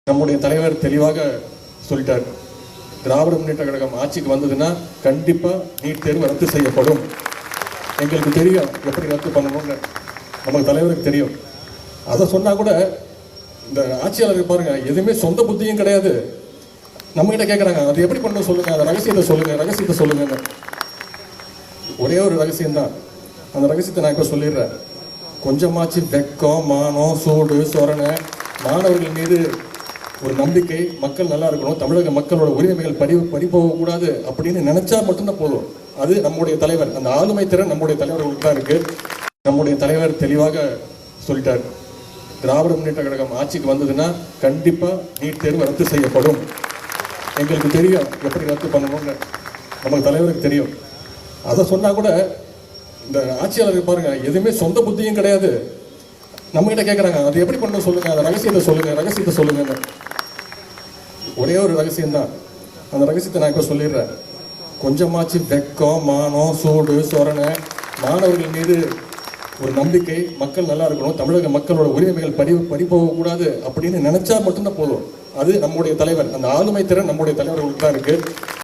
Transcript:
நம்முடைய தலைவர் தெளிவாக சொல்லிட்டார். திராவிட முன்னேற்ற கழகம் ஆட்சிக்கு வந்ததுன்னா கண்டிப்பா நீட் தேர்வு ரத்து செய்யப்படும். எங்களுக்கு தெரியும் எப்படி ரத்து பண்ணணும்னு, நமக்கு தலைவருக்கு தெரியும். அதை சொன்னா கூட இந்த ஆட்சியாளருக்கு பாருங்க, எதுவுமே சொந்த புத்தியும் கிடையாது. நம்ம கிட்ட கேட்கறாங்க, அது எப்படி பண்ணணும் சொல்லுங்க, அந்த ரகசியத்தை சொல்லுங்க. ஒரே ஒரு ரகசியம் தான், அந்த ரகசியத்தை நான் இப்ப சொல்லிடுறேன். கொஞ்சமாச்சு வெக்கம், மானம், சூடு, சொரணை, மாணவர்கள் மீது ஒரு நம்பிக்கை, மக்கள் நல்லா இருக்கணும், தமிழக மக்களோட உரிமைகள் பறி போகக்கூடாது அப்படின்னு நினைச்சா மட்டும்தான் போதும். அது நம்முடைய தலைவர், அந்த ஆளுமை திறன் நம்முடைய தலைவர்களுக்கு தான் இருக்கு. நம்முடைய தலைவர் தெளிவாக சொல்லிட்டார். திராவிட முன்னேற்ற கழகம் ஆட்சிக்கு வந்ததுன்னா கண்டிப்பா நீட் தேர்வு ரத்து செய்யப்படும். எங்களுக்கு தெரியும் எப்படி ரத்து பண்ணணும்னு, நமக்கு தலைவருக்கு தெரியும். அதை சொன்னா கூட இந்த ஆட்சியாளருக்கு பாருங்க, எதுவுமே சொந்த புத்தியும் கிடையாது. நம்ம கிட்ட கேட்கறாங்க, அது எப்படி பண்ணணும் சொல்லுங்க, அந்த ரகசியத்தை சொல்லுங்க. ஒரே ஒரு ரகசியம் தான், அந்த ரகசியத்தை நான் இப்ப சொல்லிடுறேன். கொஞ்சமாச்சு வெக்கம், மானம், சூடு, சொரணை, மாணவர்கள் மீது ஒரு நம்பிக்கை, மக்கள் நல்லா இருக்கணும், தமிழக மக்களோட உரிமைகள் பறி போகக்கூடாது அப்படின்னு நினைச்சா மட்டும்தான் போதும். அது நம்முடைய தலைவர், அந்த ஆளுமை திறன் நம்முடைய தலைவர்களுக்கு தான் இருக்கு.